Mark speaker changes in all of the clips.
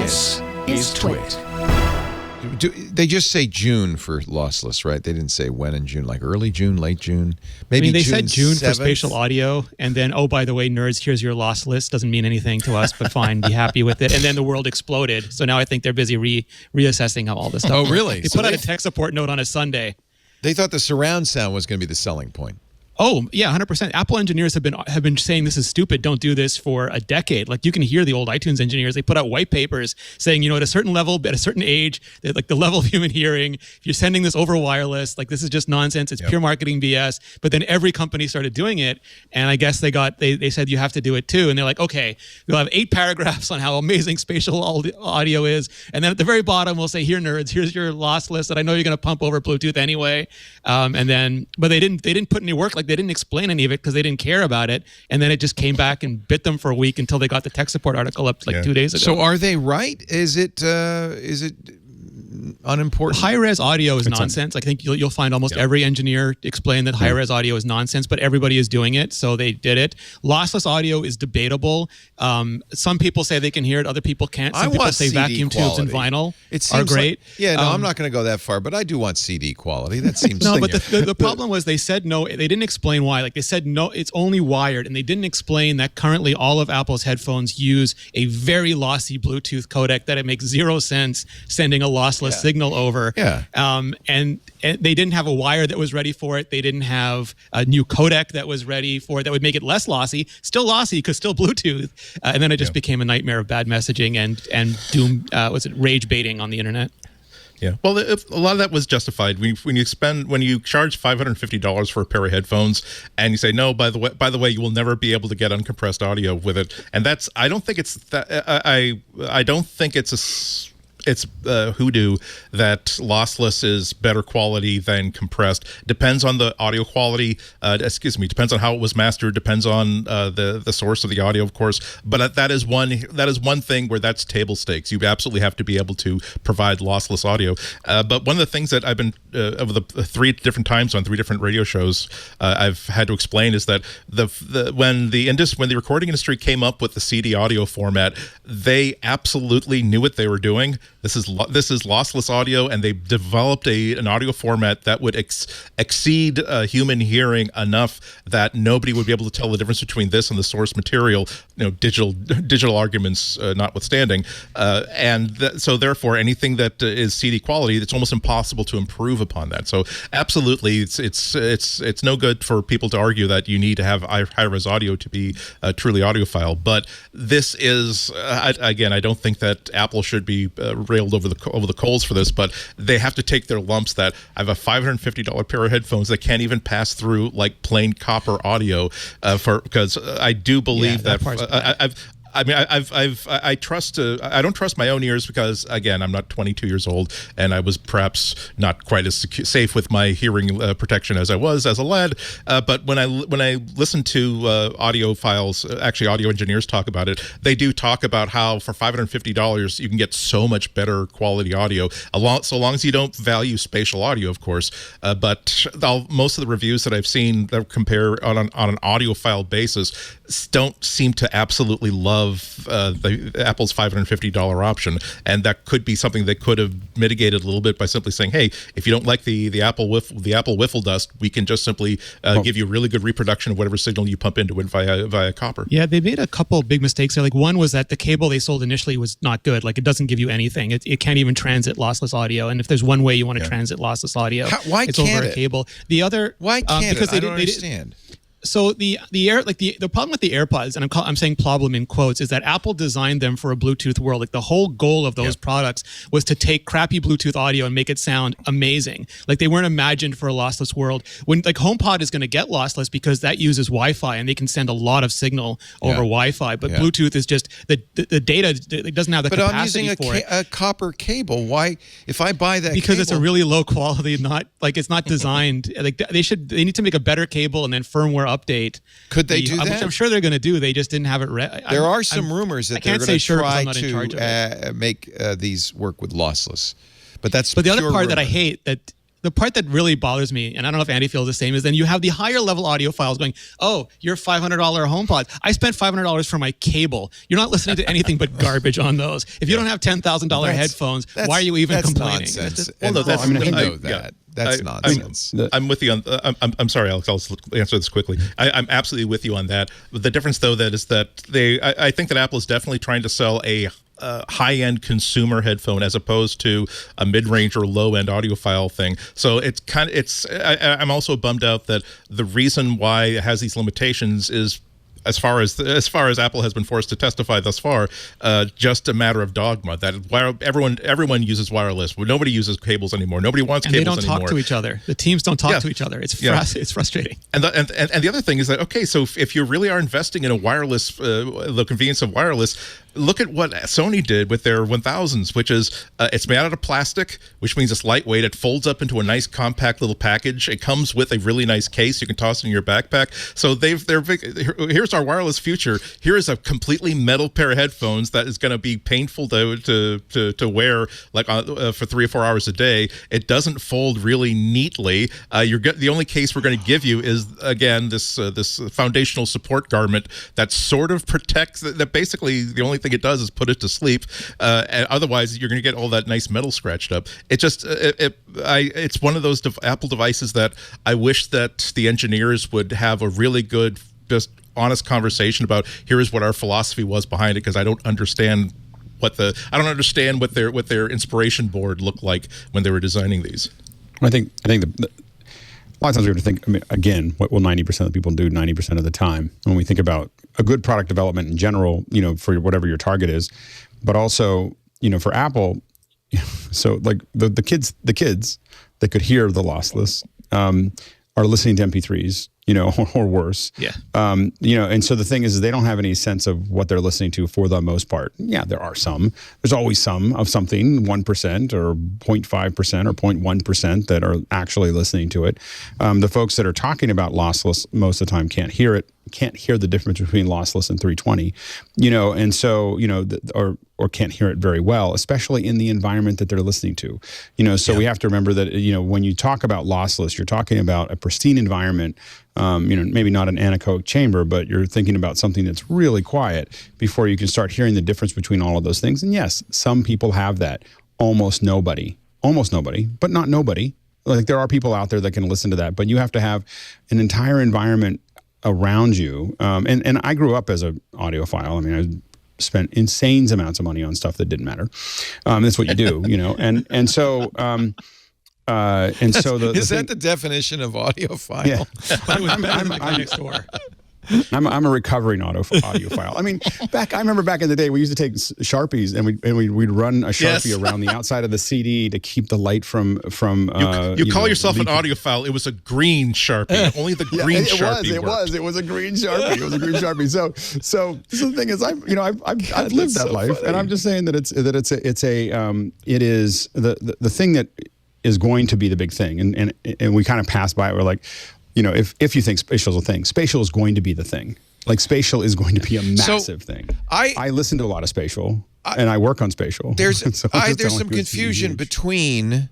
Speaker 1: This is TWiT.
Speaker 2: They just say June for lossless, right? They didn't say when in June, like early June, late June. Maybe
Speaker 3: they
Speaker 2: June
Speaker 3: said June
Speaker 2: 7th.
Speaker 3: for spatial audio, and then, oh, by the way, nerds, here's your lossless. Doesn't mean anything to us, but fine, be happy with it. And then the world exploded. So now I think they're busy reassessing how all this stuff
Speaker 2: Oh,
Speaker 3: works.
Speaker 2: really?
Speaker 3: They put out a tech support note on a Sunday.
Speaker 2: They thought the surround sound was going to be the selling point.
Speaker 3: Oh, yeah, 100%. Apple engineers have been saying this is stupid, don't do this for a decade. Like, you can hear the old iTunes engineers, they put out white papers saying, at a certain level, at a certain age, like the level of human hearing, if you're sending this over wireless, like, this is just nonsense. It's pure marketing BS. But then every company started doing it, and I guess they said you have to do it too. And they're like, okay, we'll have 8 paragraphs on how amazing spatial audio is, and then at the very bottom we'll say, here, nerds, here's your lossless that I know you're going to pump over Bluetooth anyway. But they didn't put any work. Like, they didn't explain any of it because they didn't care about it, and then it just came back and bit them for a week until they got the tech support article up 2 days ago.
Speaker 2: So are they right? Is it unimportant?
Speaker 3: High-res audio is nonsense. I think you'll find almost every engineer explain that high-res audio is nonsense, but everybody is doing it, so they did it. Lossless audio is debatable. Some people say they can hear it, other people can't. Some people say
Speaker 2: CD
Speaker 3: vacuum tubes and vinyl are great.
Speaker 2: I'm not going to go that far, but I do want CD quality. That seems
Speaker 3: no, but the problem was they said no. They didn't explain why. Like, they said no, it's only wired, and they didn't explain that currently all of Apple's headphones use a very lossy Bluetooth codec that it makes zero sense sending a lossless signal over. And they didn't have a wire that was ready for it. They didn't have a new codec that was ready for it that would make it less lossy. Still lossy because still Bluetooth. And then it just became a nightmare of bad messaging and doom. Rage baiting on the internet.
Speaker 1: Yeah, well, a lot of that was justified. When you charge $550 for a pair of headphones, and you say no, by the way, you will never be able to get uncompressed audio with it, and that's I don't think it's hoodoo that lossless is better quality than compressed. Depends on the audio quality. Depends on how it was mastered. Depends on the source of the audio, of course. But that is one thing where that's table stakes. You absolutely have to be able to provide lossless audio. But one of the things that I've been over the 3 different times on 3 different radio shows I've had to explain is that when the recording industry came up with the CD audio format, they absolutely knew what they were doing. This is lossless audio, and they developed an audio format that would exceed human hearing enough that nobody would be able to tell the difference between this and the source material. Digital arguments notwithstanding, so therefore anything that is CD quality, it's almost impossible to improve upon that. So absolutely, it's no good for people to argue that you need to have high-res audio to be truly audiophile. But this is again, I don't think that Apple should be railed over the coals for this, but they have to take their lumps that I have a $550 pair of headphones that can't even pass through like plain copper audio because I do believe that I don't trust my own ears because, again, I'm not 22 years old, and I was perhaps not quite as safe with my hearing protection as I was as a lad. But when I listen to audiophiles, actually audio engineers talk about it, they do talk about how for $550 you can get so much better quality audio, so long as you don't value spatial audio, of course. But most of the reviews that I've seen that compare on an audiophile basis don't seem to absolutely love the Apple's $550 option, and that could be something that could have mitigated a little bit by simply saying, "Hey, if you don't like the Apple Wiffle dust, we can just simply give you really good reproduction of whatever signal you pump into it via copper." Yeah,
Speaker 3: they made a couple big mistakes there. Like, one was that the cable they sold initially was not good. Like, it doesn't give you anything. It can't even transit lossless audio. And if there's one way you want to transit lossless audio, it's over a cable. The other,
Speaker 2: why can't because I don't understand.
Speaker 3: So the problem with the AirPods, and I'm saying problem in quotes, is that Apple designed them for a Bluetooth world. Like, the whole goal of those products was to take crappy Bluetooth audio and make it sound amazing. Like, they weren't imagined for a lossless world. When HomePod is going to get lossless because that uses Wi-Fi and they can send a lot of signal over Wi-Fi. But Bluetooth is just the data. It doesn't have the capacity for it.
Speaker 2: But I'm using a copper cable. Why, if I buy that?
Speaker 3: Because it's a really low quality. It's not designed. Like, they need to make a better cable and then firmware update.
Speaker 2: Could they do that?
Speaker 3: Which I'm sure they're going to do. They just didn't have it ready.
Speaker 2: There are some rumors that they're going to try to make these work with lossless. But the other part that I hate that
Speaker 3: The part that really bothers me, and I don't know if Andy feels the same, is then you have the higher level audiophiles going, oh, your $500 HomePod. I spent $500 for my cable. You're not listening to anything but garbage on those. If you don't have $10,000 headphones, why are you even complaining?
Speaker 2: Nonsense.
Speaker 1: Well, no, that's,
Speaker 2: I mean, I
Speaker 1: I
Speaker 2: know that.
Speaker 1: yeah.
Speaker 2: That's nonsense.
Speaker 1: I'm with you on. I'm sorry, Alex. I'll answer this quickly. I'm absolutely with you on that. But the difference, though, that is that I think that Apple is definitely trying to sell a high-end consumer headphone as opposed to a mid-range or low-end audiophile thing. So it's kind of I'm also bummed out that the reason why it has these limitations is, as far as Apple has been forced to testify thus far, just a matter of dogma that everyone uses wireless. Nobody uses cables anymore. Nobody wants cables anymore.
Speaker 3: And they don't talk to each other. The teams don't talk to each other. It's frustrating.
Speaker 1: And the other thing is that, okay, so if you really are investing in a wireless, the convenience of wireless, look at what Sony did with their 1000s, which is it's made out of plastic, which means it's lightweight. It folds up into a nice compact little package. It comes with a really nice case. You can toss it in your backpack. So here's our wireless future. Here is a completely metal pair of headphones that is going to be painful to wear like for 3 or 4 hours a day. It doesn't fold really neatly. The only case we're going to give you is, again, this foundational support garment that sort of protects, that basically the only thing it does is put it to sleep, and otherwise you're going to get all that nice metal scratched up. It just it's one of those Apple devices that I wish that the engineers would have a really good, just honest conversation about. Here is what our philosophy was behind it, because I don't understand what their inspiration board looked like when they were designing these.
Speaker 4: I think a lot of times we're going to think, I mean, again, what will 90% of the people do 90% of the time when we think about a good product development in general, for whatever your target is, but also, for Apple, so like the kids that could hear the lossless are listening to MP3s, or worse.
Speaker 3: Yeah.
Speaker 4: And so the thing is they don't have any sense of what they're listening to for the most part. Yeah, there are some. There's always some of something, 1% or 0.5% or 0.1% that are actually listening to it. The folks that are talking about lossless most of the time can't hear it, can't hear the difference between lossless and 320, and so, or can't hear it very well, especially in the environment that they're listening to. So we have to remember that, when you talk about lossless, you're talking about a pristine environment, maybe not an anechoic chamber, but you're thinking about something that's really quiet before you can start hearing the difference between all of those things. And yes, some people have that. Almost nobody, but not nobody. Like there are people out there that can listen to that, but you have to have an entire environment around you. And I grew up as an audiophile. I mean, I spent insane amounts of money on stuff that didn't matter. That's what you do, and so. Is
Speaker 2: that the definition of audiophile?
Speaker 4: Yeah.
Speaker 3: I'm next door.
Speaker 4: I'm a recovering audiophile. I mean, I remember back in the day, we used to take Sharpies and we'd run a Sharpie around the outside of the CD to keep the light from.
Speaker 1: You call yourself an audiophile? It was a green Sharpie. Only the green Sharpie worked.
Speaker 4: It was a green Sharpie. It was a green Sharpie. So the thing is, I've lived that life, and I'm just saying that it is the thing that is going to be the big thing, and we kind of pass by it. We're like, if you think Spatial is a thing, Spatial is going to be the thing. Like Spatial is going to be a massive thing. I listen to a lot of Spatial, and I work on Spatial.
Speaker 2: There's some confusion between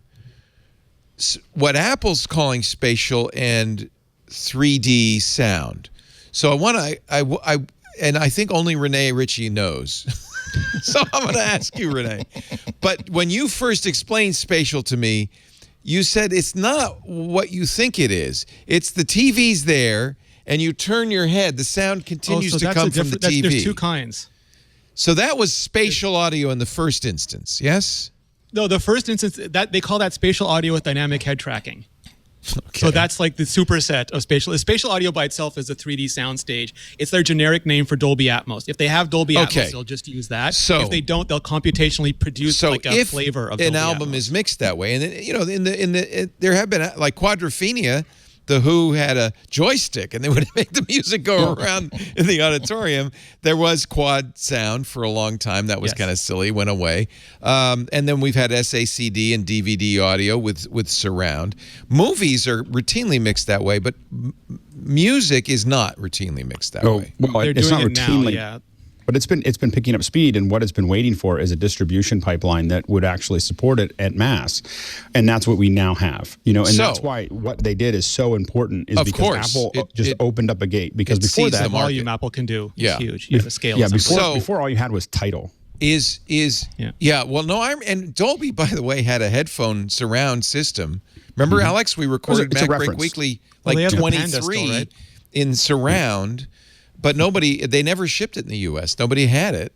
Speaker 2: what Apple's calling Spatial and 3D sound. So I think only Rene Ritchie knows. So I'm going to ask you, Rene. But when you first explained Spatial to me, you said it's not what you think it is. It's the TV's there, and you turn your head. The sound continues to come from the TV.
Speaker 3: There's two kinds.
Speaker 2: So that was spatial audio in the first instance, yes?
Speaker 3: No, the first instance, that they call that spatial audio with dynamic head tracking.
Speaker 2: Okay.
Speaker 3: So that's like the superset of spatial. Spatial audio by itself is a 3D soundstage. It's their generic name for Dolby Atmos. If they have Dolby Atmos, they'll just use that. So if they don't, they'll computationally produce like a flavor of Dolby Atmos.
Speaker 2: An album is mixed that way, and then, there have been like Quadrophenia. The Who had a joystick, and they would make the music go around in the auditorium. There was quad sound for a long time. That was kind of silly, went away. And then we've had SACD and DVD audio with surround. Movies are routinely mixed that way, but music is not routinely mixed that way.
Speaker 4: Well,
Speaker 3: they're
Speaker 4: it's
Speaker 3: doing
Speaker 4: not
Speaker 3: it
Speaker 4: routinely.
Speaker 3: now,
Speaker 4: But it's been picking up speed, and what it's been waiting for is a distribution pipeline that would actually support it at mass, and that's what we now have. And that's why what they did is so important. Is because Apple just opened up a gate, because before that,
Speaker 3: the volume Apple can do is huge. The scale.
Speaker 4: Yeah, before all you had was Tidal.
Speaker 2: Well, no, and Dolby, by the way, had a headphone surround system. Remember, Alex, we recorded MacBreak Weekly 23 in surround. But they never shipped it in the U.S. Nobody had it.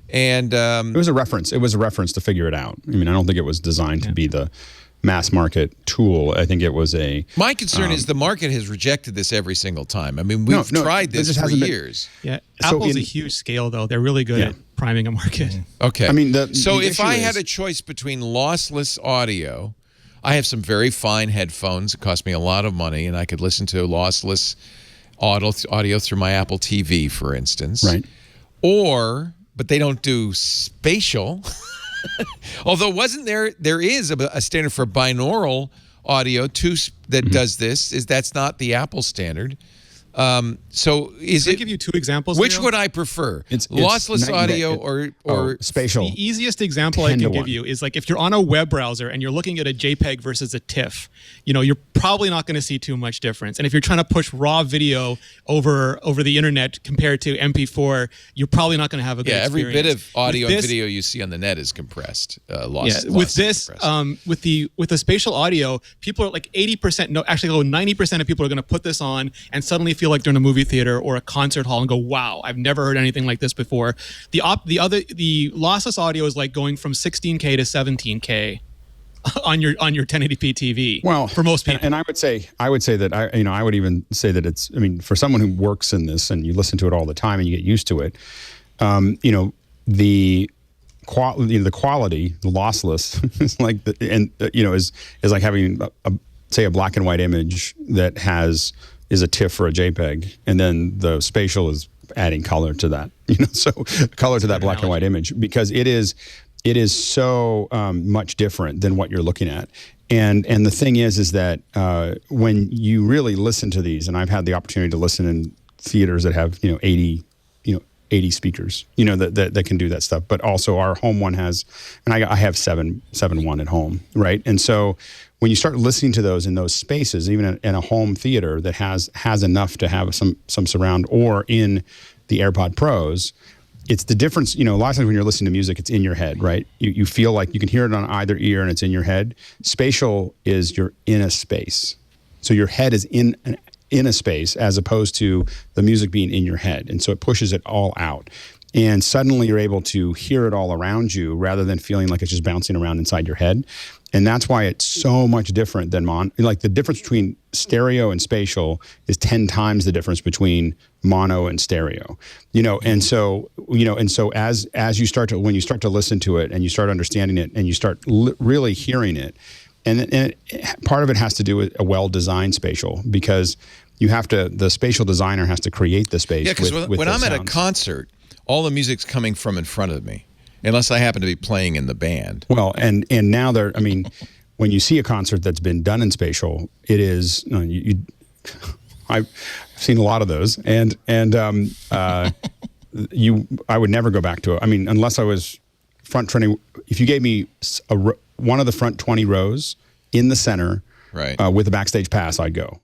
Speaker 2: And
Speaker 4: it was a reference. It was a reference to figure it out. I mean, I don't think it was designed to be the mass market tool. I think it was
Speaker 2: My concern is the market has rejected this every single time. I mean, we've tried this for years.
Speaker 3: Yeah, Apple's a huge scale, though. They're really good at priming a market.
Speaker 2: Okay.
Speaker 4: I mean,
Speaker 2: so if I had a choice between lossless audio, I have some very fine headphones. It cost me a lot of money, and I could listen to lossless audio through my Apple TV, for instance.
Speaker 4: Right.
Speaker 2: But they don't do spatial. Although there is a standard for binaural audio that does this. That's not the Apple standard. So
Speaker 3: Can I give you two examples?
Speaker 2: Which
Speaker 3: Leo?
Speaker 2: would I prefer?
Speaker 4: It's
Speaker 2: lossless audio or
Speaker 4: spatial?
Speaker 3: The easiest example I can give you is like if you're on a web browser and you're looking at a JPEG versus a TIFF, you're probably not going to see too much difference. And if you're trying to push raw video over the internet compared to MP4, you're probably not going to have a good experience.
Speaker 2: Every bit of audio and video you see on the net is compressed.
Speaker 3: With the spatial audio, people are like 80%, 90% of people are going to put this on and suddenly feel like they're in a movie theater or a concert hall and go, wow, I've never heard anything like this before. The lossless audio is like going from 16K to 17K on your 1080p TV.
Speaker 4: Well, for most people. And I would say that I would even say that it's, I mean, for someone who works in this and you listen to it all the time and you get used to it, the quality, the lossless is like is like having a black and white image that is a TIFF or a JPEG, and then the spatial is adding color to that. So color to that black and white image, because it is so much different than what you're looking at. And the thing is that when you really listen to these, and I've had the opportunity to listen in theaters that have 80 speakers, that can do that stuff. But also our home one has, and I have 7.1 at home, right? And so when you start listening to those in those spaces, even in a home theater that has enough to have some surround, or in the AirPod Pros, it's the difference. A lot of times when you're listening to music, it's in your head, right? You feel like you can hear it on either ear and it's in your head. Spatial is you're in a space. So your head is in a space, as opposed to the music being in your head. And so it pushes it all out. And suddenly you're able to hear it all around you, rather than feeling like it's just bouncing around inside your head. And that's why it's so much different than like the difference between stereo and spatial is 10 times the difference between mono and stereo. And so as you start to, when you start to listen to it and you start understanding it and you start really hearing it, and part of it has to do with a well-designed spatial, because the spatial designer has to create the space.
Speaker 2: Yeah, because when I'm at a concert, all the music's coming from in front of me, unless I happen to be playing in the band.
Speaker 4: Well, and now when you see a concert that's been done in spatial, it is I've seen a lot of those, and I would never go back to it. I mean, unless I was front 20. If you gave me one of the front 20 rows in the center,
Speaker 2: right,
Speaker 4: with a backstage pass, I'd go.